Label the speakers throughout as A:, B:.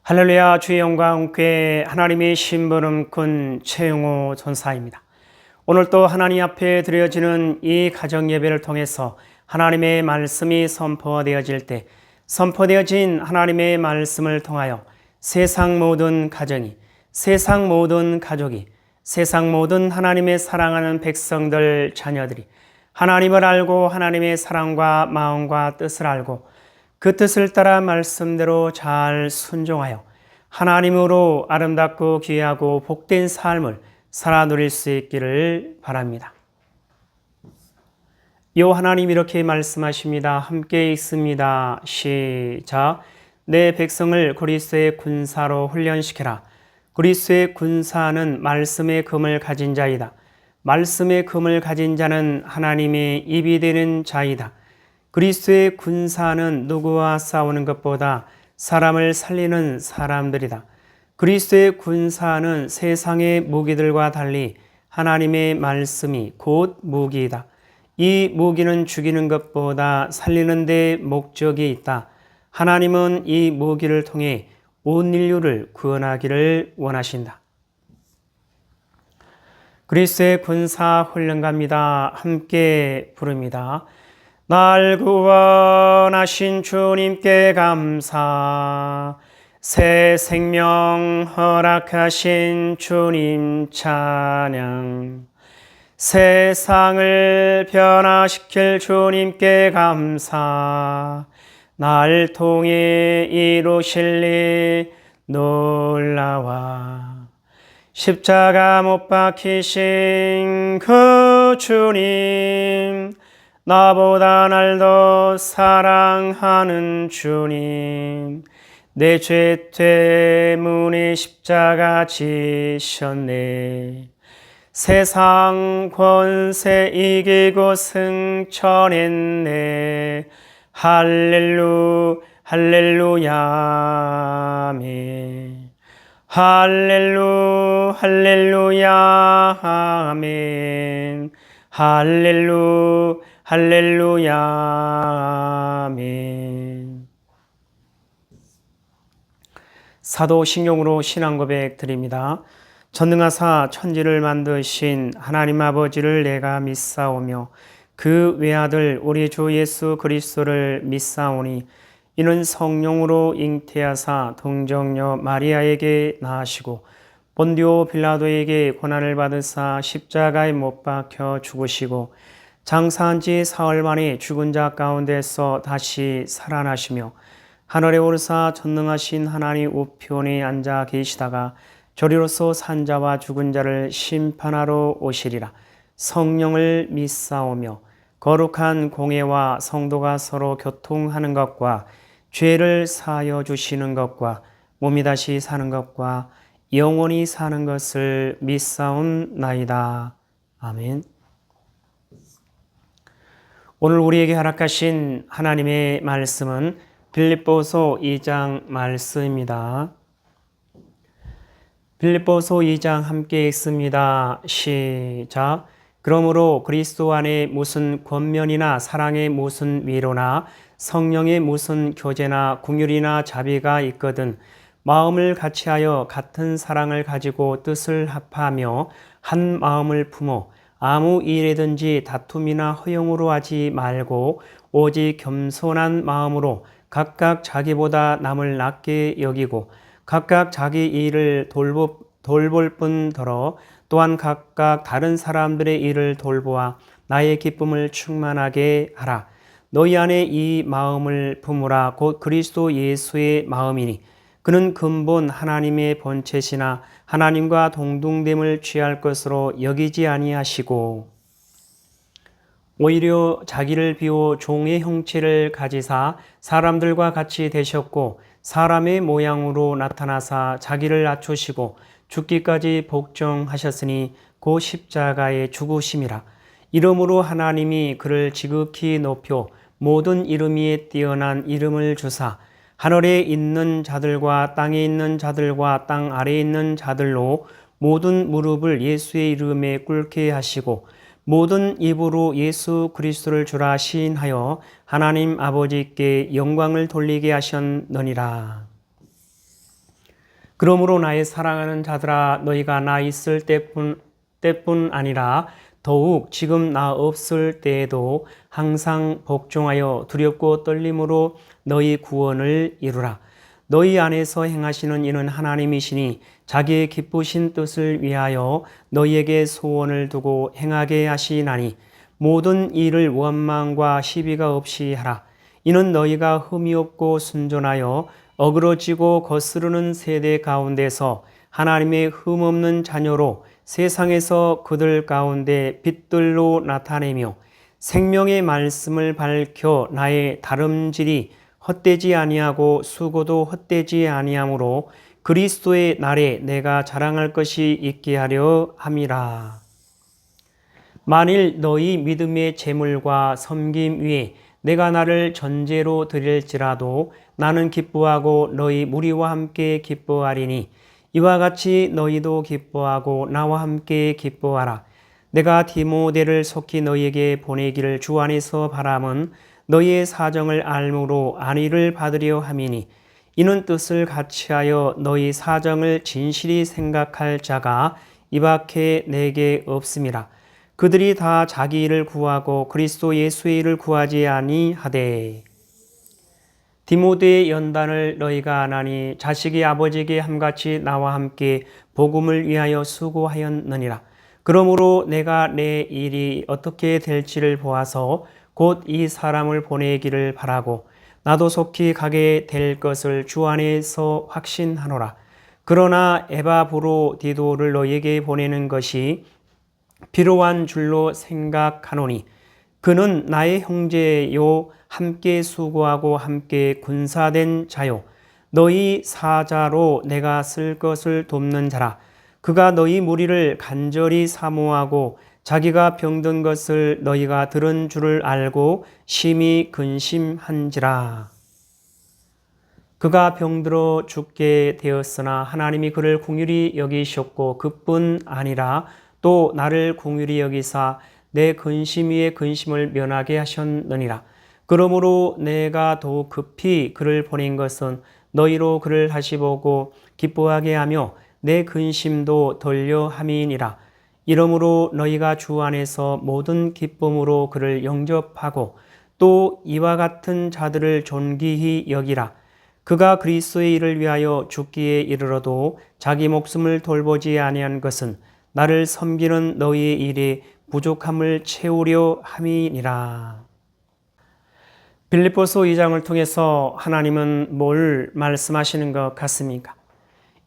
A: 할렐루야. 주의 영광께 하나님의 심부름꾼 최용호 전사입니다. 오늘 또 하나님 앞에 드려지는 이 가정 예배를 통해서 하나님의 말씀이 선포되어질 때 선포되어진 하나님의 말씀을 통하여 세상 모든 가정이, 세상 모든 가족이, 세상 모든 하나님의 사랑하는 백성들 자녀들이 하나님을 알고 하나님의 사랑과 마음과 뜻을 알고 그 뜻을 따라 말씀대로 잘 순종하여 하나님으로 아름답고 귀하고 복된 삶을 살아 누릴 수 있기를 바랍니다. 요 하나님 이렇게 말씀하십니다. 함께 읽습니다. 시작. 내 백성을 그리스도의 군사로 훈련시키라. 그리스도의 군사는 말씀의 금을 가진 자이다. 말씀의 금을 가진 자는 하나님의 입이 되는 자이다. 그리스도의 군사는 누구와 싸우는 것보다 사람을 살리는 사람들이다. 그리스도의 군사는 세상의 무기들과 달리 하나님의 말씀이 곧 무기이다. 이 무기는 죽이는 것보다 살리는 데 목적이 있다. 하나님은 이 무기를 통해 온 인류를 구원하기를 원하신다. 그리스도의 군사 훈련갑니다. 함께 부릅니다. 날 구원하신 주님께 감사, 새 생명 허락하신 주님 찬양, 세상을 변화시킬 주님께 감사, 날 통해 이루실 일 놀라와, 십자가 못 박히신 그 주님, 나보다 날 더 사랑하는 주님, 내 죄 때문에 십자가 지셨네. 세상 권세 이기고 승천했네. 할렐루야 아멘. 할렐루야 아멘. 할렐루야 아멘. 사도신경으로 신앙고백 드립니다. 전능하사 천지를 만드신 하나님 아버지를 내가 믿사오며 그 외아들 우리 주 예수 그리스도를 믿사오니 이는 성령으로 잉태하사 동정녀 마리아에게 낳으시고 본디오 빌라도에게 고난을 받으사 십자가에 못 박혀 죽으시고 장사한 지 사흘 만에 죽은 자 가운데서 다시 살아나시며 하늘에 오르사 전능하신 하나님 우편에 앉아 계시다가 저리로서 산자와 죽은 자를 심판하러 오시리라. 성령을 믿사오며 거룩한 공회와 성도가 서로 교통하는 것과 죄를 사하여 주시는 것과 몸이 다시 사는 것과 영원히 사는 것을 믿사옵나이다. 아멘. 오늘 우리에게 허락하신 하나님의 말씀은 빌립보서 2장 말씀입니다. 빌립보서 2장 함께 읽습니다. 시작. 그러므로 그리스도 안에 무슨 권면이나 사랑의 무슨 위로나 성령의 무슨 교제나 긍휼이나 자비가 있거든 마음을 같이하여 같은 사랑을 가지고 뜻을 합하며 한 마음을 품어 아무 일이든지 다툼이나 허용으로 하지 말고 오직 겸손한 마음으로 각각 자기보다 남을 낮게 여기고 각각 자기 일을 돌볼 뿐더러 또한 각각 다른 사람들의 일을 돌보아 나의 기쁨을 충만하게 하라. 너희 안에 이 마음을 품으라. 곧 그리스도 예수의 마음이니 그는 근본 하나님의 본체시나 하나님과 동등됨을 취할 것으로 여기지 아니하시고 오히려 자기를 비워 종의 형체를 가지사 사람들과 같이 되셨고 사람의 모양으로 나타나사 자기를 낮추시고 죽기까지 복종하셨으니 그 십자가의 죽으심이라. 이름으로 하나님이 그를 지극히 높여 모든 이름 위에 뛰어난 이름을 주사 하늘에 있는 자들과 땅에 있는 자들과 땅 아래에 있는 자들로 모든 무릎을 예수의 이름에 꿇게 하시고 모든 입으로 예수 그리스도를 주라 시인하여 하나님 아버지께 영광을 돌리게 하셨느니라. 그러므로 나의 사랑하는 자들아, 너희가 나 있을 때뿐 아니라 더욱 지금 나 없을 때에도 항상 복종하여 두렵고 떨림으로 너희 구원을 이루라. 너희 안에서 행하시는 이는 하나님이시니 자기의 기쁘신 뜻을 위하여 너희에게 소원을 두고 행하게 하시나니 모든 일을 원망과 시비가 없이 하라. 이는 너희가 흠이 없고 순전하여 어그러지고 거스르는 세대 가운데서 하나님의 흠 없는 자녀로 세상에서 그들 가운데 빛들로 나타내며 생명의 말씀을 밝혀 나의 다름질이 헛되지 아니하고 수고도 헛되지 아니하므로 그리스도의 날에 내가 자랑할 것이 있게 하려 함이라. 만일 너희 믿음의 재물과 섬김 위에 내가 나를 전제로 드릴지라도 나는 기뻐하고 너희 무리와 함께 기뻐하리니 이와 같이 너희도 기뻐하고 나와 함께 기뻐하라. 내가 디모데를 속히 너희에게 보내기를 주 안에서 바람은 너희의 사정을 알므로 안위를 받으려 함이니 이는 뜻을 같이하여 너희 사정을 진실히 생각할 자가 이 밖에 내게 없음이라. 그들이 다 자기 일을 구하고 그리스도 예수의 일을 구하지 아니하되 디모데의 연단을 너희가 아나니 자식이 아버지에게 함같이 나와 함께 복음을 위하여 수고하였느니라. 그러므로 내가 내 일이 어떻게 될지를 보아서 곧 이 사람을 보내기를 바라고 나도 속히 가게 될 것을 주 안에서 확신하노라. 그러나 에바브로디도를 너희에게 보내는 것이 필요한 줄로 생각하노니 그는 나의 형제요 함께 수고하고 함께 군사된 자요 너희 사자로 내가 쓸 것을 돕는 자라. 그가 너희 무리를 간절히 사모하고 자기가 병든 것을 너희가 들은 줄을 알고 심히 근심한지라. 그가 병들어 죽게 되었으나 하나님이 그를 긍휼히 여기셨고 그뿐 아니라 또 나를 긍휼히 여기사 내 근심 위에 근심을 면하게 하셨느니라. 그러므로 내가 더욱 급히 그를 보낸 것은 너희로 그를 다시 보고 기뻐하게 하며 내 근심도 덜려 함이니라. 이러므로 너희가 주 안에서 모든 기쁨으로 그를 영접하고 또 이와 같은 자들을 존귀히 여기라. 그가 그리스도의 일을 위하여 죽기에 이르러도 자기 목숨을 돌보지 아니한 것은 나를 섬기는 너희의 일에 부족함을 채우려 함이니라. 빌립보서 2장을 통해서 하나님은 뭘 말씀하시는 것 같습니까?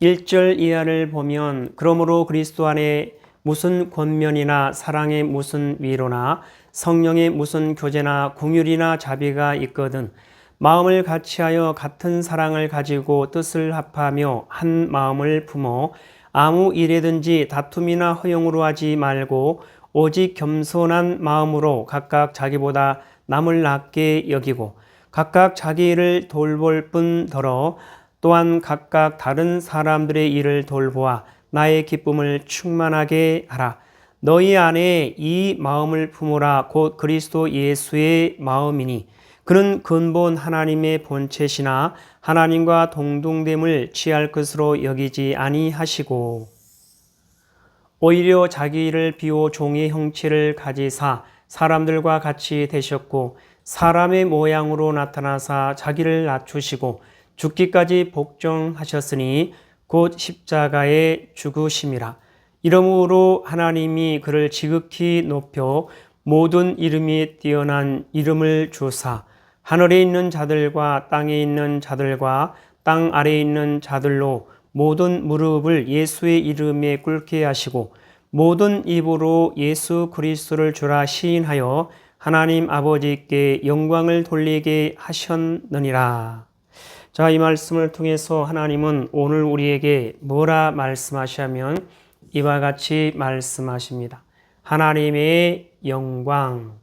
A: 1절 이하를 보면 그러므로 그리스도 안에 무슨 권면이나 사랑의 무슨 위로나 성령의 무슨 교제나 긍휼이나 자비가 있거든 마음을 같이하여 같은 사랑을 가지고 뜻을 합하며 한 마음을 품어 아무 일에든지 다툼이나 허용으로 하지 말고 오직 겸손한 마음으로 각각 자기보다 남을 낮게 여기고 각각 자기 일을 돌볼 뿐더러 또한 각각 다른 사람들의 일을 돌보아 나의 기쁨을 충만하게 하라. 너희 안에 이 마음을 품으라. 곧 그리스도 예수의 마음이니 그는 근본 하나님의 본체시나 하나님과 동등됨을 취할 것으로 여기지 아니하시고 오히려 자기 일을 비워 종의 형체를 가지사 사람들과 같이 되셨고 사람의 모양으로 나타나사 자기를 낮추시고 죽기까지 복종하셨으니 곧 십자가에 죽으심이라. 이러므로 하나님이 그를 지극히 높여 모든 이름이 뛰어난 이름을 주사 하늘에 있는 자들과 땅에 있는 자들과 땅 아래에 있는 자들로 모든 무릎을 예수의 이름에 꿇게 하시고 모든 입으로 예수 그리스도를 주라 시인하여 하나님 아버지께 영광을 돌리게 하셨느니라. 자, 이 말씀을 통해서 하나님은 오늘 우리에게 뭐라 말씀하시냐면 이와 같이 말씀하십니다. 하나님의 영광,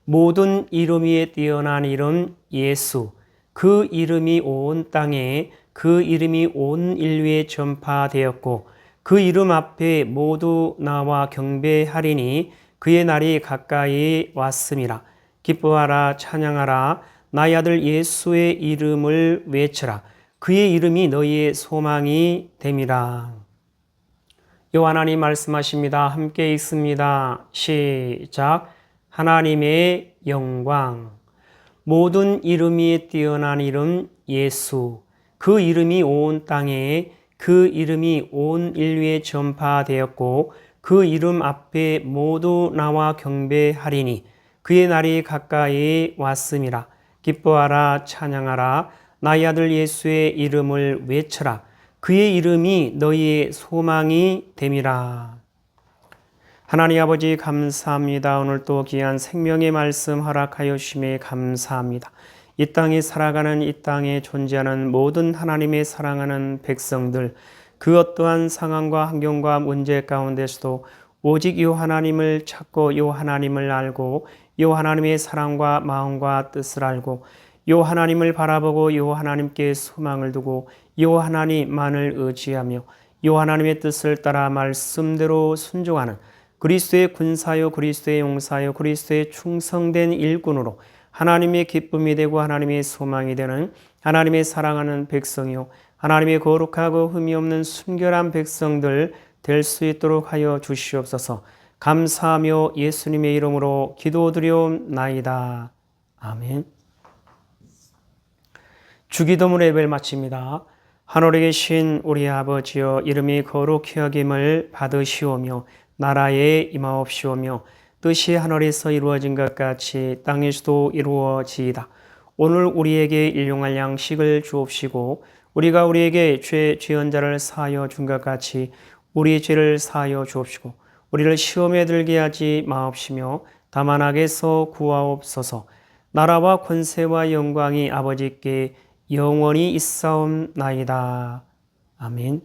A: 모든 이름 위에 뛰어난 이름 예수, 그 이름이 온 땅에 그 이름이 온 인류에 전파되었고 그 이름 앞에 모두 나와 경배하리니 그의 날이 가까이 왔음이라. 기뻐하라 찬양하라 나의 아들 예수의 이름을 외쳐라. 그의 이름이 너희의 소망이 됨이라. 여호와 하나님 말씀하십니다. 함께 읽습니다. 시작. 하나님의 영광. 모든 이름 위에 뛰어난 이름 예수. 그 이름이 온 땅에, 그 이름이 온 인류에 전파되었고 그 이름 앞에 모두 나와 경배하리니 그의 날이 가까이 왔음이라. 기뻐하라 찬양하라. 나의 아들 예수의 이름을 외쳐라. 그의 이름이 너희의 소망이 됨이라. 하나님 아버지 감사합니다. 오늘 또 귀한 생명의 말씀 허락하여 주심에 감사합니다. 이 땅에 살아가는, 이 땅에 존재하는 모든 하나님의 사랑하는 백성들, 그 어떠한 상황과 환경과 문제 가운데서도 오직 이 하나님을 찾고 이 하나님을 알고 이 하나님의 사랑과 마음과 뜻을 알고 이 하나님을 바라보고 이 하나님께 소망을 두고 이 하나님만을 의지하며 이 하나님의 뜻을 따라 말씀대로 순종하는 그리스도의 군사요, 그리스도의 용사요, 그리스도의 충성된 일꾼으로 하나님의 기쁨이 되고 하나님의 소망이 되는 하나님의 사랑하는 백성이요, 하나님의 거룩하고 흠이 없는 순결한 백성들 될 수 있도록 하여 주시옵소서. 감사하며 예수님의 이름으로 기도드리옵나이다. 아멘. 주기도문 예배를 마칩니다. 하늘에 계신 우리 아버지여, 이름이 거룩히 여김을 받으시오며 나라에 임하옵시오며 뜻이 하늘에서 이루어진 것 같이 땅에서도 이루어지이다. 오늘 우리에게 일용할 양식을 주옵시고 우리가 우리에게 죄한 자를 사하여 준 것 같이 우리 죄를 사하여 주옵시고 우리를 시험에 들게 하지 마옵시며 다만 악에서 구하옵소서. 나라와 권세와 영광이 아버지께 영원히 있사옵나이다. 아멘.